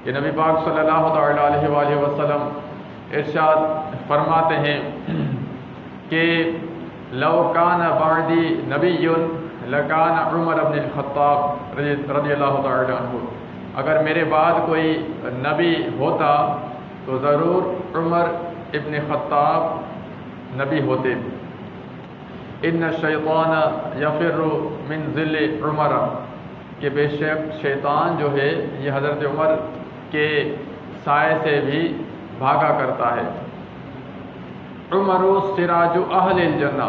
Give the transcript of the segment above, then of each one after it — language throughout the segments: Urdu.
کہ نبی پاک صلی اللہ علیہ وآلہ وسلم ارشاد فرماتے ہیں کہ لو کان بعدی نبی لکان عمر بن الخطاب رضی اللہ تعالی عنہ، اگر میرے بعد کوئی نبی ہوتا تو ضرور عمر ابن خطاب نبی ہوتے۔ ان الشیطان یفر من ظل عمر، کہ بے شک شیطان جو ہے یہ حضرت عمر کے سائے سے بھی بھاگا کرتا ہے۔ عمر سراج اہل الجنہ،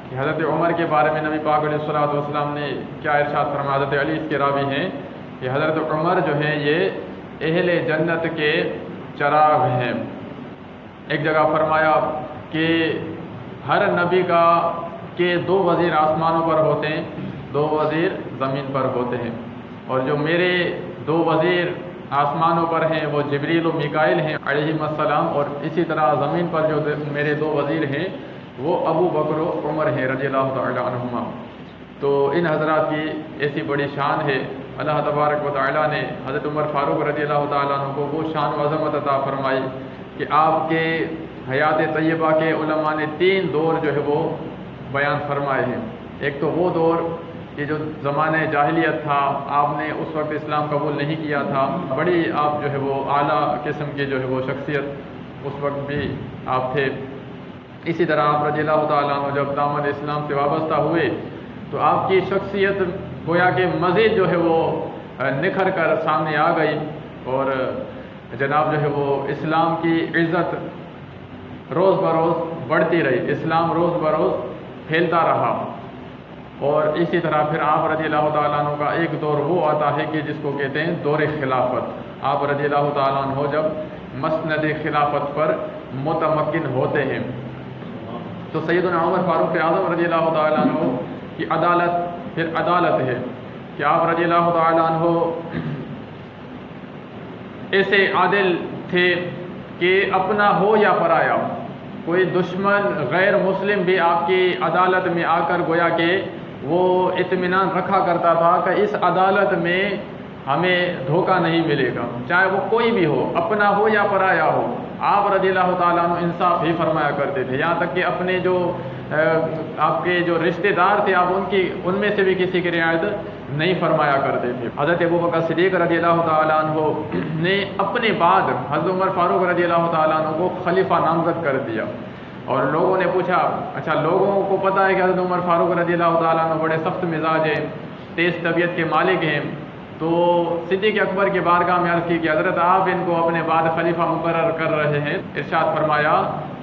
کہ حضرت عمر کے بارے میں نبی پاک علیہ الصلوۃ والسلام نے کیا ارشاد فرمایا، حضرت علی اس کے راوی ہیں کہ حضرت عمر جو ہیں یہ اہل جنت کے چراغ ہیں۔ ایک جگہ فرمایا کہ ہر نبی کا کہ 2 وزیر آسمانوں پر ہوتے ہیں، 2 وزیر زمین پر ہوتے ہیں، اور جو میرے 2 وزیر آسمانوں پر ہیں وہ جبریل و میکائیل ہیں علیہم السلام، اور اسی طرح زمین پر جو میرے 2 وزیر ہیں وہ ابو بکر و عمر ہیں رضی اللہ تعالی عنہما۔ تو ان حضرات کی ایسی بڑی شان ہے، اللہ تبارک و تعالی نے حضرت عمر فاروق رضی اللہ تعالیٰ عنہ کو وہ شان و عظمت عطا فرمائی کہ آپ کے حیات طیبہ کے علماء نے 3 دور جو ہے وہ بیان فرمائے ہیں۔ ایک تو وہ دور کہ جو زمانہ جاہلیت تھا، آپ نے اس وقت اسلام قبول نہیں کیا تھا، بڑی آپ جو ہے وہ اعلیٰ قسم کی جو ہے وہ شخصیت اس وقت بھی آپ تھے۔ اسی طرح آپ رضی اللہ تعالیٰ عنہ جب دامن اسلام سے وابستہ ہوئے تو آپ کی شخصیت گویا کہ مزید جو ہے وہ نکھر کر سامنے آ گئی، اور جناب جو ہے وہ اسلام کی عزت روز بروز بڑھتی رہی، اسلام روز بروز پھیلتا رہا۔ اور اسی طرح پھر آپ رضی اللہ تعالیٰ عنہ کا ایک دور وہ آتا ہے کہ جس کو کہتے ہیں دور خلافت۔ آپ رضی اللہ تعالیٰ عنہ جب مسند خلافت پر متمکن ہوتے ہیں تو سیدنا عمر فاروق اعظم رضی اللہ تعالیٰ عنہ کی عدالت پھر عدالت ہے کہ آپ رضی اللہ تعالیٰ عنہ ایسے عادل تھے کہ اپنا ہو یا پرایا کوئی دشمن غیر مسلم بھی آپ کی عدالت میں آ کر گویا کہ وہ اطمینان رکھا کرتا تھا کہ اس عدالت میں ہمیں دھوکہ نہیں ملے گا، چاہے وہ کوئی بھی ہو، اپنا ہو یا پرایا ہو۔ آپ رضی اللہ تعالیٰ عنہ انصاف ہی فرمایا کرتے تھے، یہاں تک کہ اپنے جو آپ کے جو رشتہ دار تھے آپ ان میں سے بھی کسی کی رعایت نہیں فرمایا کرتے تھے۔ حضرت ابوبکر صدیق رضی اللہ تعالیٰ عنہ نے اپنے بعد حضرت عمر فاروق رضی اللہ تعالیٰ عنہ کو خلیفہ نامزد کر دیا، اور لوگوں نے پوچھا، اچھا لوگوں کو پتہ ہے کہ حضرت عمر فاروق رضی اللہ تعالیٰ عنہ بڑے سخت مزاج ہیں، تیز طبیعت کے مالک ہیں، تو صدیق اکبر کے بارگاہ میں عرض کی کہ حضرت آپ ان کو اپنے بعد خلیفہ مقرر کر رہے ہیں۔ ارشاد فرمایا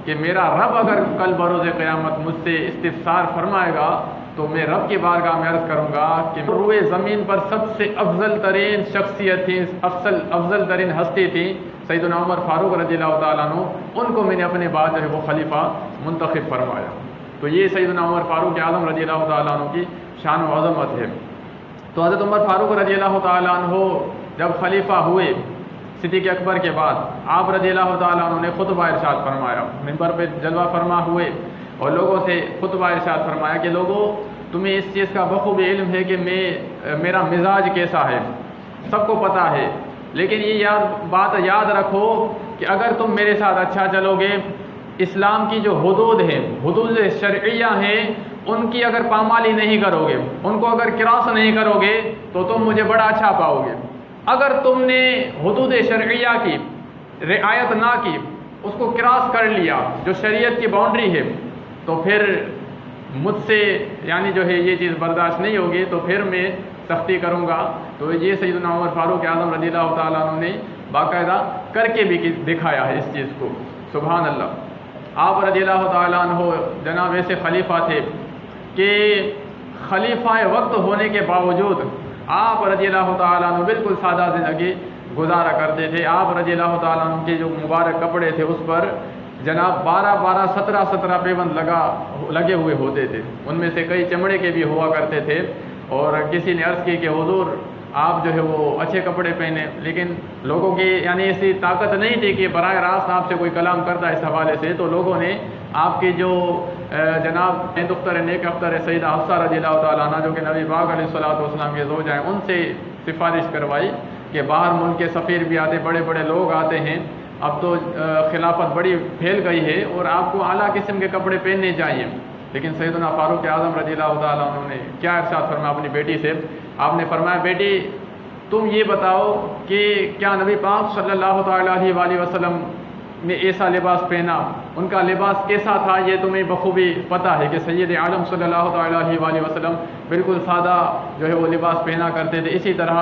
کہ میرا رب اگر کل بروز قیامت مجھ سے استفسار فرمائے گا تو میں رب کی بارگاہ میں عرض کروں گا کہ روئے زمین پر سب سے افضل ترین شخصیت تھی، افضل ترین ہستی تھی سیدنا عمر فاروق رضی اللہ تعالیٰ عنہ، ان کو میں نے اپنے بعد جو ہے وہ خلیفہ منتخب فرمایا۔ تو یہ سیدنا عمر فاروق اعظم رضی اللہ تعالیٰ عنہ کی شان و عظمت ہے۔ تو حضرت عمر فاروق رضی اللہ تعالیٰ عنہ جب خلیفہ ہوئے صدیق اکبر کے بعد، آپ رضی اللہ تعالیٰ عنہ نے خطبہ ارشاد فرمایا، منبر پہ جلوہ فرما ہوئے اور لوگوں سے خطبہ ارشاد فرمایا کہ لوگوں تمہیں اس چیز کا بخوبی علم ہے کہ میرا مزاج کیسا ہے، سب کو پتہ ہے، لیکن یہ بات یاد رکھو کہ اگر تم میرے ساتھ اچھا چلو گے، اسلام کی جو حدود ہیں، حدود شرعیہ ہیں، ان کی اگر پامالی نہیں کرو گے، ان کو اگر کراس نہیں کرو گے تو تم مجھے بڑا اچھا پاؤ گے۔ اگر تم نے حدود شرعیہ کی رعایت نہ کی، اس کو کراس کر لیا جو شریعت کی باؤنڈری ہے، تو پھر مجھ سے یعنی جو ہے یہ چیز برداشت نہیں ہوگی، تو پھر میں سختی کروں گا۔ تو یہ سیدنا عمر فاروق اعظم رضی اللہ تعالیٰ عنہ نے باقاعدہ کر کے بھی دکھایا ہے اس چیز کو، سبحان اللہ۔ آپ رضی اللہ تعالیٰ عنہ جناب ایسے خلیفہ تھے کہ خلیفہ وقت ہونے کے باوجود آپ رضی اللہ تعالیٰ عنہ بالکل سادہ زندگی گزارا کرتے تھے۔ آپ رضی اللہ تعالیٰ عنہ کے جو مبارک کپڑے تھے اس پر جناب 12 17 پیبند لگے ہوئے ہوتے تھے، ان میں سے کئی چمڑے کے بھی ہوا کرتے تھے۔ اور کسی نے عرض کی کہ حضور آپ جو ہے وہ اچھے کپڑے پہنے، لیکن لوگوں کی یعنی ایسی طاقت نہیں تھی کہ براہ راست آپ سے کوئی کلام کرتا اس حوالے سے، تو لوگوں نے آپ کی جو جناب دختر نیک اختر سیدہ حفصہ رضی اللہ تعالیٰ عنہ جو کہ نبی پاک علیہ الصلوۃ والسلام کے زوجہ ہیں، ان سے سفارش کروائی کہ باہر ملک کے سفیر بھی آتے، بڑے بڑے لوگ آتے ہیں، اب تو خلافت بڑی پھیل گئی ہے اور آپ کو اعلیٰ قسم کے کپڑے پہننے چاہیے۔ لیکن سیدنا فاروق اعظم رضی اللہ تعالیٰ عنہ نے کیا ارشاد فرمایا اپنی بیٹی سے؟ آپ نے فرمایا بیٹی تم یہ بتاؤ کہ کیا نبی پاک صلی اللہ تعالیٰ علیہ وسلم نے ایسا لباس پہنا، ان کا لباس کیسا تھا یہ تمہیں بخوبی پتہ ہے کہ سید عالم صلی اللہ تعالیٰ علیہ وسلم بالکل سادہ جو ہے وہ لباس پہنا کرتے تھے، اسی طرح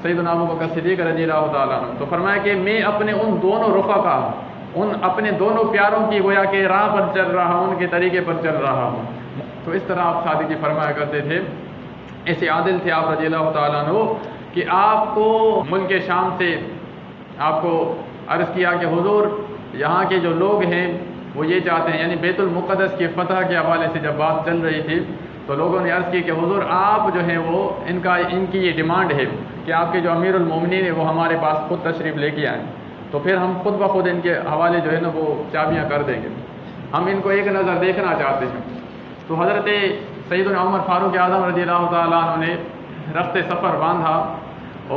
سیدنا ابوبکر صدیق رضی اللہ تعالیٰ عنہ۔ تو فرمایا کہ میں اپنے ان دونوں رفقا، ان اپنے دونوں پیاروں کی گویا کہ راہ پر چل رہا ہوں، ان کے طریقے پر چل رہا ہوں۔ تو اس طرح آپ صادقی فرمایا کرتے تھے، ایسے عادل تھے آپ رضی اللہ تعالیٰ عنہ کہ آپ کو ملک شام سے آپ کو عرض کیا کہ حضور یہاں کے جو لوگ ہیں وہ یہ چاہتے ہیں، یعنی بیت المقدس کی فتح کے حوالے سے جب بات چل رہی تھی تو لوگوں نے عرض کی کہ حضور آپ جو ہیں وہ ان کی یہ ڈیمانڈ ہے کہ آپ کے جو امیر المومنین ہیں وہ ہمارے پاس خود تشریف لے کے آئیں، تو پھر ہم خود بخود ان کے حوالے جو ہے نا وہ چابیاں کر دیں گے، ہم ان کو ایک نظر دیکھنا چاہتے ہیں۔ تو حضرت سیدنا عمر فاروق اعظم رضی اللہ تعالیٰ عنہ نے رخت سفر باندھا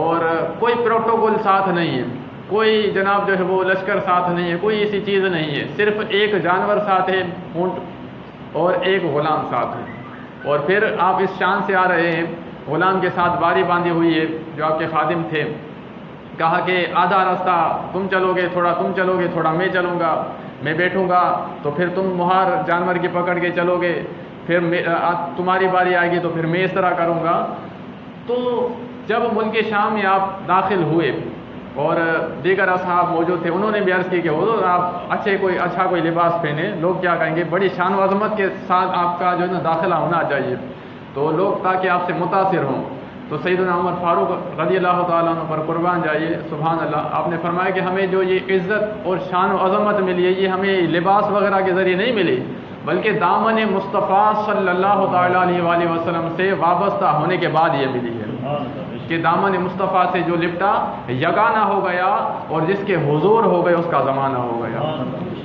اور کوئی پروٹوکول ساتھ نہیں ہے، کوئی جناب جو ہے وہ لشکر ساتھ نہیں ہے، کوئی ایسی چیز نہیں ہے، صرف ایک جانور ساتھ ہے اونٹ اور ایک غلام ساتھ ہے، اور پھر آپ اس شان سے آ رہے ہیں، غلام کے ساتھ باری باندھی ہوئی ہے جو آپ کے خادم تھے، کہا کہ آدھا راستہ تم چلو گے، تھوڑا تم چلو گے، تھوڑا میں چلوں گا، میں بیٹھوں گا تو پھر تم مہار جانور کی پکڑ کے چلو گے، پھر تمہاری باری آئے گی تو پھر میں اس طرح کروں گا۔ تو جب ملک شام میں آپ داخل ہوئے اور دیگر اصحاب موجود تھے، انہوں نے بھی عرض کی کہ حضور آپ اچھا کوئی لباس پہنے، لوگ کیا کہیں گے، بڑی شان و عظمت کے ساتھ آپ کا جو ہے نا داخلہ ہونا چاہیے، تو لوگ تاکہ آپ سے متاثر ہوں۔ تو سیدنا عمر فاروق رضی اللہ تعالیٰ عنہ پر قربان جائیے، سبحان اللہ، آپ نے فرمایا کہ ہمیں جو یہ عزت اور شان و عظمت ملی ہے یہ ہمیں لباس وغیرہ کے ذریعے نہیں ملی، بلکہ دامن مصطفیٰ صلی اللہ تعالیٰ علیہ وسلم سے وابستہ ہونے کے بعد یہ ملی ہے کہ دامن مصطفیٰ سے جو لپٹا یگانہ ہو گیا اور جس کے حضور ہو گئے اس کا زمانہ ہو گیا۔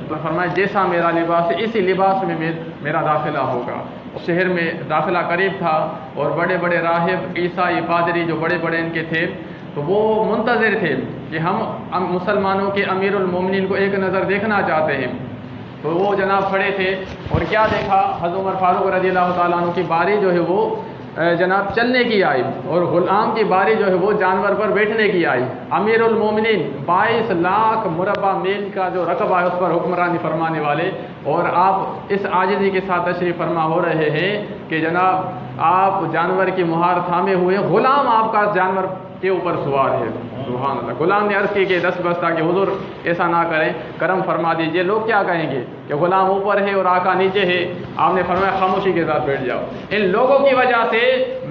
تو فرمایا جیسا میرا لباس ہے اسی لباس میں میرا داخلہ ہوگا۔ شہر میں داخلہ قریب تھا اور بڑے بڑے راہب عیسائی پادری جو بڑے بڑے ان کے تھے تو وہ منتظر تھے کہ ہم مسلمانوں کے امیر المومنین کو ایک نظر دیکھنا چاہتے ہیں، تو وہ جناب کھڑے تھے اور کیا دیکھا، حضرت عمر فاروق رضی اللہ تعالیٰ عنہ کی باری جو ہے وہ جناب چلنے کی آئی اور غلام کی باری جو ہے وہ جانور پر بیٹھنے کی آئی۔ امیر المومنین 22 لاکھ مربع میل کا جو رقبہ ہے اس پر حکمرانی فرمانے والے، اور آپ اس عاجزی کے ساتھ تشریف فرما ہو رہے ہیں کہ جناب آپ جانور کی مہار تھامے ہوئے، غلام آپ کا جانور کے اوپر سوار ہے۔ سبحان اللہ۔ غلام نے عرض کی کہ دست بستہ کہ حضور ایسا نہ کریں، کرم فرما دیجئے، لوگ کیا کہیں گے کہ غلام اوپر ہے اور آقا نیچے ہے۔ آپ نے فرمایا خاموشی کے ساتھ بیٹھ جاؤ، ان لوگوں کی وجہ سے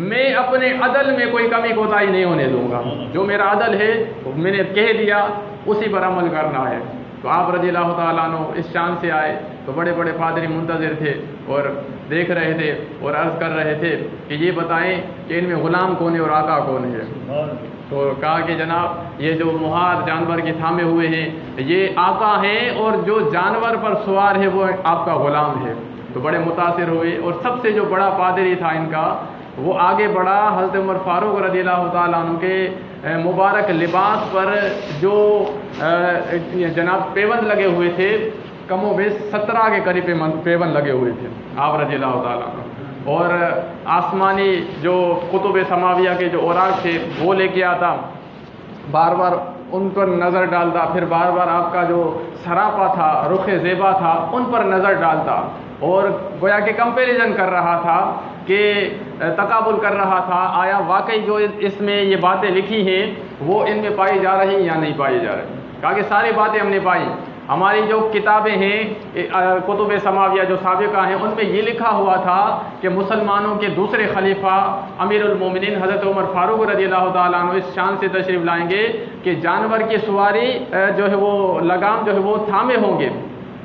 میں اپنے عدل میں کوئی کمی کوتاہی نہیں ہونے دوں گا، جو میرا عدل ہے میں نے کہہ دیا اسی پر عمل کرنا ہے۔ تو آپ رضی اللہ تعالیٰ عنہ اس شان سے آئے تو بڑے بڑے پادری منتظر تھے اور دیکھ رہے تھے اور عرض کر رہے تھے کہ یہ بتائیں کہ ان میں غلام کون ہے اور آقا کون ہے۔ تو کہا کہ جناب یہ جو مہار جانور کے تھامے ہوئے ہیں یہ آقا ہیں اور جو جانور پر سوار ہے وہ آپ کا غلام ہے۔ تو بڑے متاثر ہوئے اور سب سے جو بڑا پادری تھا ان کا وہ آگے بڑھا، حضرت عمر فاروق رضی اللہ تعالیٰ عنہ کے مبارک لباس پر جو جناب پیوند لگے ہوئے تھے، کم و بیش 17 کے قریب پیوند لگے ہوئے تھے آپ رضی اللہ تعالیٰ عنہ، اور آسمانی جو کتب سماویہ کے جو اوراق تھے وہ لے کے آتا، بار بار ان پر نظر ڈالتا، پھر بار بار آپ کا جو سراپا تھا، رخ زیبا تھا، ان پر نظر ڈالتا اور گویا کہ کمپیریزن کر رہا تھا کہ تقابل کر رہا تھا آیا واقعی جو اس میں یہ باتیں لکھی ہیں وہ ان میں پائی جا رہی یا نہیں پائی جا رہی۔ کہا کہ ساری باتیں ہم نے پائی، ہماری جو کتابیں ہیں کتب سماویہ جو سابقہ ہیں ان میں یہ لکھا ہوا تھا کہ مسلمانوں کے دوسرے خلیفہ امیر المومنین حضرت عمر فاروق رضی اللہ تعالیٰ عنہ اس شان سے تشریف لائیں گے کہ جانور کی سواری جو ہے وہ لگام جو ہے وہ تھامے ہوں گے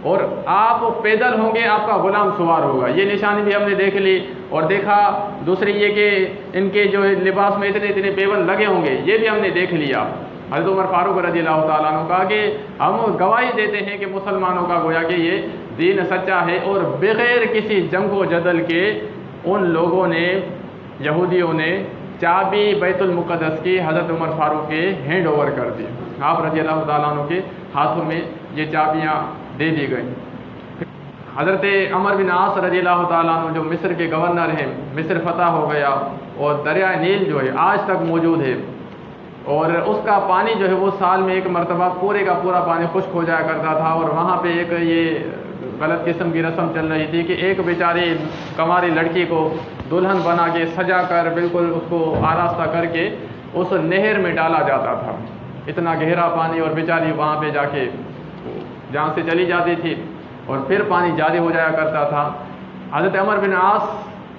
اور آپ پیدل ہوں گے، آپ کا غلام سوار ہوگا۔ یہ نشانی بھی ہم نے دیکھ لی اور دیکھا، دوسری یہ کہ ان کے جو لباس میں اتنے پیوند لگے ہوں گے یہ بھی ہم نے دیکھ لیا۔ حضرت عمر فاروق رضی اللہ تعالیٰ عنہ کہا کہ ہم گواہی دیتے ہیں کہ مسلمانوں کا گویا کہ یہ دین سچا ہے، اور بغیر کسی جنگ و جدل کے ان لوگوں نے، یہودیوں نے چابی بیت المقدس کی حضرت عمر فاروق کے ہینڈ اوور کر دی. آپ رضی اللہ تعالیٰ عنہ کے ہاتھوں میں یہ چابیاں دے دی گئیں. حضرت عمر بن عاص رضی اللہ تعالیٰ عنہ جو مصر کے گورنر ہیں، مصر فتح ہو گیا اور دریائے نیل جو ہے آج تک موجود ہے، اور اس کا پانی جو ہے وہ سال میں ایک مرتبہ پورے کا پورا پانی خشک ہو جایا کرتا تھا. اور وہاں پہ ایک یہ غلط قسم کی رسم چل رہی تھی کہ ایک بیچاری کنواری لڑکی کو دلہن بنا کے سجا کر بالکل اس کو آراستہ کر کے اس نہر میں ڈالا جاتا تھا. اتنا گہرا پانی، اور بیچاری وہاں پہ جا کے جان سے چلی جاتی تھی اور پھر پانی جاری ہو جایا کرتا تھا. حضرت عمر بن عاص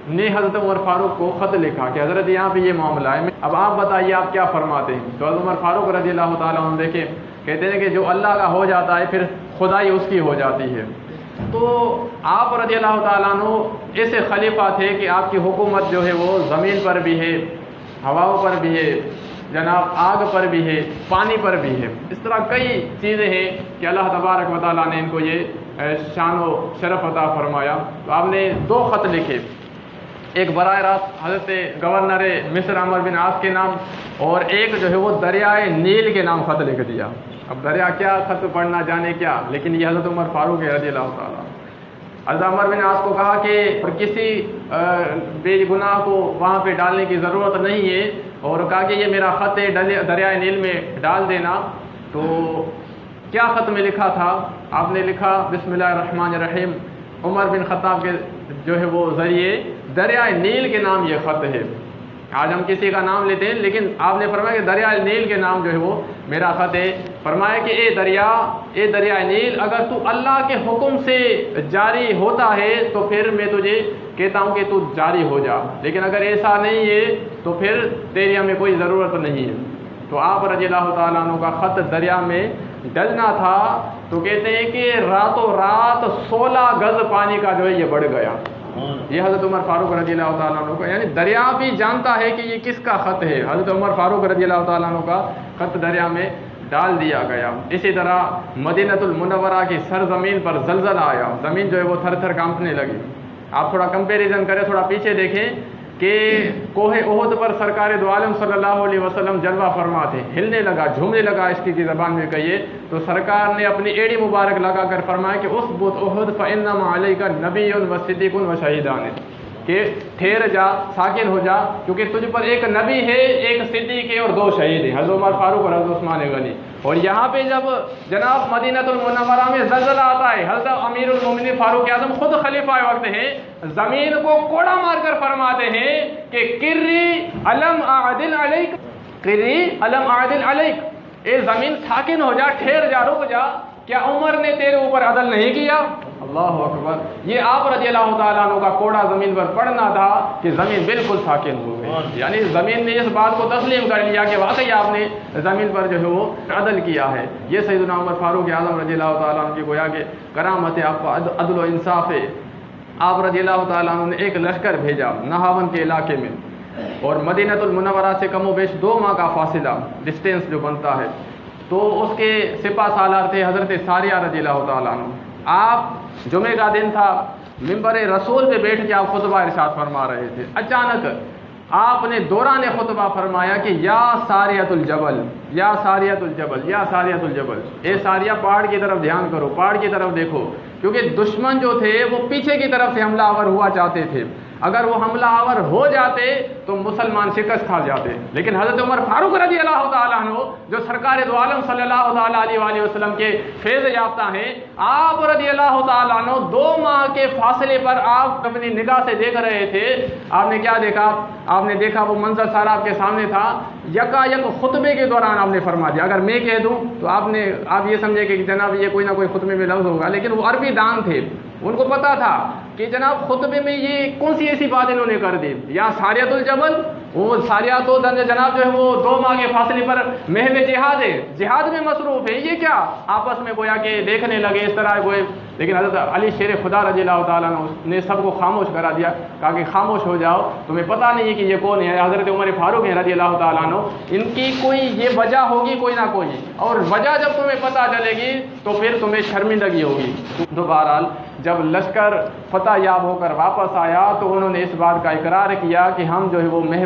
نے حضرت عمر فاروق کو خط لکھا کہ حضرت یہاں پہ یہ معاملہ ہے، اب آپ بتائیے آپ کیا فرماتے ہیں. تو حضرت عمر فاروق رضی اللہ تعالیٰ عنہ دیکھیں کہتے ہیں کہ جو اللہ کا ہو جاتا ہے پھر خدائی اس کی ہو جاتی ہے. تو آپ رضی اللہ تعالیٰ عنہ ایسے خلیفہ تھے کہ آپ کی حکومت جو ہے وہ زمین پر بھی ہے، ہواؤں پر بھی ہے، جناب آگ پر بھی ہے، پانی پر بھی ہے. اس طرح کئی چیزیں ہیں کہ اللہ تبارک و تعالیٰ نے ان کو یہ شان و شرف عطا فرمایا. تو آپ نے 2 خط لکھے، ایک براہ راست حضرت گورنر مصر عمر بن عاص کے نام، اور ایک جو ہے وہ دریائے نیل کے نام خط لکھ دیا. اب دریا کیا، خط پڑھنا جانے کیا، لیکن یہ حضرت عمر فاروق رضی اللہ تعالیٰ. حضرت عمر بن عاص کو کہا کہ کسی بے گناہ کو وہاں پہ ڈالنے کی ضرورت نہیں ہے، اور کہا کہ یہ میرا خط ہے دریائے نیل میں ڈال دینا. تو کیا خط میں لکھا تھا؟ آپ نے لکھا بسم اللہ الرحمن الرحیم، عمر بن خطاب کے جو ہے وہ ذریعے دریائے نیل کے نام یہ خط ہے. آج ہم کسی کا نام لیتے ہیں، لیکن آپ نے فرمایا کہ دریائے نیل کے نام جو ہے وہ میرا خط ہے. فرمایا کہ اے دریائے نیل، اگر تو اللہ کے حکم سے جاری ہوتا ہے تو پھر میں تجھے کہتا ہوں کہ تو جاری ہو جا، لیکن اگر ایسا نہیں ہے تو پھر تیری ہمیں کوئی ضرورت نہیں ہے. تو آپ رضی اللہ تعالیٰ عنہ کا خط دریا میں ڈلنا تھا تو کہتے ہیں کہ راتوں رات 16 گز پانی کا جو ہے یہ بڑھ گیا. یہ حضرت عمر فاروق رضی اللہ تعالیٰ عنہ کا، یعنی دریا بھی جانتا ہے کہ یہ کس کا خط ہے. حضرت عمر فاروق رضی اللہ تعالیٰ عنہ کا خط دریا میں ڈال دیا گیا. اسی طرح مدینۃ المنورہ کی سرزمین پر زلزلہ آیا، زمین جو ہے وہ تھر تھر کانپنے لگی. آپ تھوڑا کمپیریزن کریں، تھوڑا پیچھے دیکھیں کہ کوہ احد پر سرکار دو عالم صلی اللہ علیہ وسلم جلوہ فرما تھے، ہلنے لگا، جھومنے لگا، اس کی زبان میں کہیے تو سرکار نے اپنی ایڑی مبارک لگا کر فرمایا کہ اثبت احد فانما علیک نبی و صدیق و شہیدان، کہ ٹھہر جا، ساکن ہو جا، کیونکہ تجھ پر ایک نبی ہے، ایک صدیق ہے اور 2 شہید ہیں، حضرت عمر فاروق اور حضرت عثمان غنی. اور یہاں پہ جب جناب مدینۃ المنورہ میں زلزلہ آتا ہے، حضرت امیر المومنین فاروق اعظم خود خلیفہ وقت ہیں، زمین کو کوڑا مار کر فرماتے ہیں کہ کری الم اعدل علیک، کری الم اعدل علیک، اے زمین ساکن ہو جا، ٹھہر جا، رک جا، کیا عمر نے تیرے اوپر عدل نہیں کیا؟ اللہ اکبر. یہ آپ رضی اللہ تعالیٰ عنہ کا کوڑا زمین پر پڑنا تھا کہ زمین بالکل ساکن ہو گئی. یعنی زمین نے اس بات کو تسلیم کر لیا کہ واقعی آپ نے زمین پر جو ہے وہ عدل کیا ہے. یہ سیدنا عمر فاروق اعظم رضی اللہ تعالیٰ عنہ کی گویا کہ کرامت ہے، آپ کا عدل و انصاف ہے. آپ رضی اللہ تعالیٰ عنہ نے ایک لشکر بھیجا نہاون کے علاقے میں، اور مدینۃ المنورہ سے کم و بیش 2 ماہ کا فاصلہ، ڈسٹینس جو بنتا ہے. تو اس کے سپہ سالار تھے حضرت ساریہ رضی اللہ تعالیٰ عنہ. آپ جمعے کا دن تھا، منبر رسول پہ بیٹھ کے آپ خطبہ ارشاد فرما رہے تھے. اچانک آپ نے دوران خطبہ فرمایا کہ یا ساریۃ الجبل، یا ساریۃ الجبل، یا ساریۃ الجبل، اے ساریہ پہاڑ کی طرف دھیان کرو، پہاڑ کی طرف دیکھو، کیونکہ دشمن جو تھے وہ پیچھے کی طرف سے حملہ آور ہوا چاہتے تھے. اگر وہ حملہ آور ہو جاتے تو مسلمان شکست کھا جاتے. لیکن حضرت عمر فاروق رضی اللہ تعالیٰ عنہ جو سرکار دو عالم صلی اللہ تعالیٰ علیہ وآلہ وسلم کے فیض یافتہ ہیں، آپ رضی اللہ تعالیٰ عنہ 2 ماہ کے فاصلے پر آپ اپنی نگاہ سے دیکھ رہے تھے. آپ نے کیا دیکھا؟ آپ نے دیکھا وہ منظر سارا آپ کے سامنے تھا. یکا یک خطبے کے دوران آپ نے فرما دیا. اگر میں کہہ دوں تو آپ یہ سمجھے کہ جناب یہ کوئی نہ کوئی خطبے میں لفظ ہوگا، لیکن وہ عربی دان تھے، ان کو پتا تھا کہ جناب خطبے میں یہ کون سی ایسی بات انہوں نے کر دی. یا ساریۃ الجبل، وہ ساریہ تو جناب جو ہے وہ 2 ماہ کے فاصلے پر محو جہاد ہے، جہاد میں مصروف ہے، یہ کیا؟ آپس میں گویا کہ دیکھنے لگے اس طرح کوئی. لیکن حضرت علی شیر خدا رضی اللہ تعالیٰ نے سب کو خاموش کرا دیا، کہا کہ خاموش ہو جاؤ، تمہیں پتہ نہیں ہے کہ یہ کون ہے. حضرت عمر فاروق رضی اللہ تعالیٰ عنہ، ان کی کوئی یہ وجہ ہوگی کوئی نہ کوئی، اور وجہ جب تمہیں پتہ چلے گی تو پھر تمہیں شرمندگی ہوگی. تو بہرحال جب لشکر فتح یاب ہو کر واپس آیا تو انہوں نے اس بات کا اقرار کیا کہ ہم جو ہے وہ محو